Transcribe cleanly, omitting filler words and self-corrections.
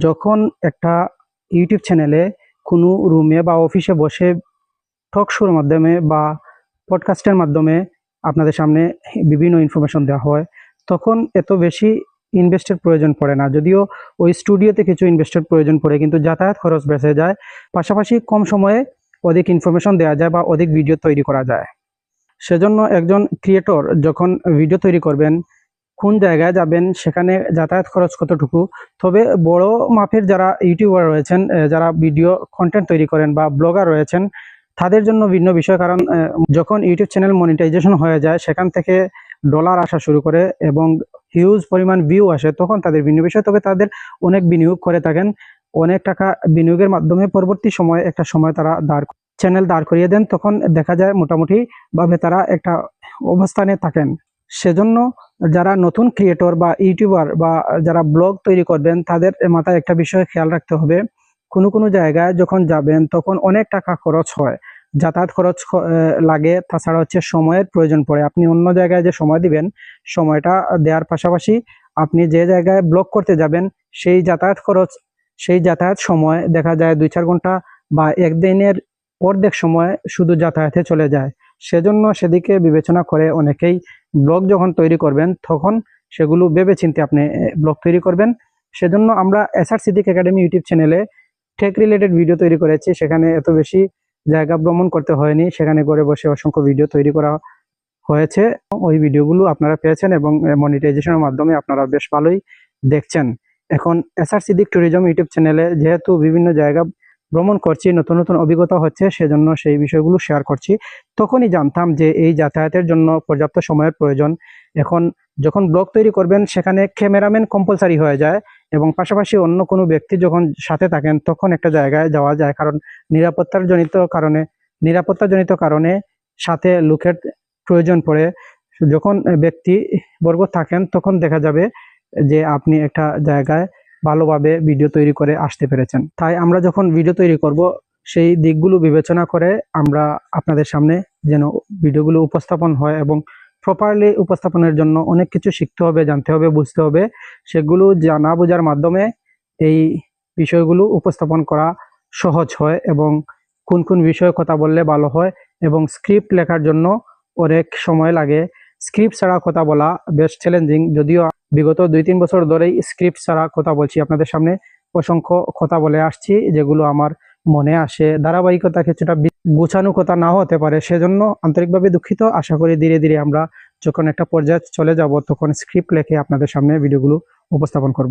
যখন একটা ইউটিউব চ্যানেলে কোনো রুমে বা অফিসে বসে টক শোর মাধ্যমে বা পডকাস্টের মাধ্যমে আপনাদের সামনে বিভিন্ন ইনফরমেশন দেওয়া হয়, তখন এত বেশি ইনভেস্টের প্রয়োজন পড়ে না। যদিও ওই স্টুডিওতে কিছু ইনভেস্টের প্রয়োজন পড়ে, কিন্তু যাতায়াত খরচ বেঁচে যায়। পাশাপাশি কম সময়ে অধিক ইনফরমেশন দেওয়া যায় বা অধিক ভিডিও তৈরি করা যায়। সেজন্য একজন ক্রিয়েটর যখন ভিডিও তৈরি করবেন, কোন জায়গায় যাবেন, সেখানে যাতায়াত খরচ কতটুকু। তবে বড় মাপের যারা ইউটিউবার রয়েছেন, যারা ভিডিও কন্টেন্ট তৈরি করেন বা ব্লগার রয়েছেন, তাদের জন্য ভিন্ন বিষয়। কারণ যখন ইউটিউব চ্যানেল মনিটাইজেশন হয়ে যায়, সেখান থেকে ডলার আসা শুরু করে এবং হিউজ পরিমাণ ভিউ আসে, তখন তাদের ভিন্ন বিষয়। তবে তাদের অনেক বিনিয়োগ করে থাকেন, অনেক টাকা বিনিয়োগের মাধ্যমে পরবর্তী সময়ে একটা সময় তারা চ্যানেল দাঁড় করিয়ে দেন। তখন দেখা যায় মোটামুটি ভাবে তারা একটা অবস্থানে থাকেন। সেজন্য যারা নতুন ক্রিয়েটর বা ইউটিউবার বা যারা ব্লগ তৈরি করবেন, তাদের মাথায় একটা বিষয় খেয়াল রাখতে হবে। কোনো জায়গায় যখন যাবেন, তখন অনেক টাকা খরচ হয়, যাতায়াত খরচ লাগে। তাছাড়া হচ্ছে সময়ের প্রয়োজন পড়ে। আপনি অন্য জায়গায় যে সময় দিবেন, সময়টা দেওয়ার পাশাপাশি আপনি যে জায়গায় ব্লগ করতে যাবেন, সেই যাতায়াত খরচ, সেই যাতায়াত সময় দেখা যায় ২-৪ ঘন্টা বা একদিনের অর্ধেক সময় শুধু যাতায়াতে চলে যায়। সেজন্য সেদিকে বিবেচনা করে অনেকেই ব্লগ যখন তৈরি করবেন, তখন সেগুলো ভেবেচিন্তে আপনি ব্লগ তৈরি করবেন। সেজন্য আমরা এসআর সিদ্দিক একাডেমি ইউটিউব চ্যানেলে টেক রিলেটেড ভিডিও তৈরি করেছি। সেখানে এত বেশি জায়গা ভ্রমণ করতে হয়নি, সেখানে ঘরে বসে অসংখ্য ভিডিও তৈরি করা হয়েছে। ওই ভিডিওগুলো আপনারা পেয়েছেন এবং মনিটাইজেশনের মাধ্যমে আপনারা বেশ ভালোই দেখছেন। এখন এসআর সিদ্দিক ট্যুরিজম ইউটিউব চ্যানেলে যেহেতু বিভিন্ন জায়গা ভ্রমণ করছি, নতুন নতুন অভিজ্ঞতা হচ্ছে, সেজন্য সেই বিষয়গুলো শেয়ার করছি। তখনই জানতাম যে এই যাতায়াতের জন্য পর্যাপ্ত সময়ের প্রয়োজন। এখন যখন ব্লগ তৈরি করবেন, সেখানে ক্যামেরাম্যান কম্পালসারি হয়ে যায় এবং পাশাপাশি অন্য কোনো ব্যক্তি যখন সাথে থাকেন, তখন একটা জায়গায় যাওয়া যায়। কারণ নিরাপত্তাজনিত কারণে সাথে লোকের প্রয়োজন পড়ে। যখন ব্যক্তিবর্গ থাকেন, তখন দেখা যাবে যে আপনি একটা জায়গায় ভালোভাবে ভিডিও তৈরি করে আসতে পেরেছেন। তাই আমরা যখন ভিডিও তৈরি করব, সেই দিকগুলো বিবেচনা করে আমরা আপনাদের সামনে যেন ভিডিওগুলো উপস্থাপন হয় এবং প্রপারলি উপস্থাপনের জন্য অনেক কিছু শিখতে হবে, জানতে হবে, বুঝতে হবে। সেগুলো জানা বোঝার মাধ্যমে এই বিষয়গুলো উপস্থাপন করা সহজ হয় এবং কোন বিষয়ে কথা বললে ভালো হয়। এবং স্ক্রিপ্ট লেখার জন্য অনেক সময় লাগে। স্ক্রিপ্ট ছাড়া কথা বলা বেশ চ্যালেঞ্জিং। যদিও বিগত ২-৩ বছর ধরেই স্ক্রিপ্ট ছাড়া কথা বলছি, আপনাদের সামনে অসংখ্য কথা বলে আসছি, যেগুলো আমার মনে আসে। ধারাবাহিকতা কিছুটা গোছানো কথা নাও হতে পারে, সেজন্য আন্তরিকভাবে দুঃখিত। আশা করি ধীরে ধীরে আমরা যখন একটা পর্যায়ে চলে যাব, তখন স্ক্রিপ্ট লিখে আপনাদের সামনে ভিডিওগুলো উপস্থাপন করব।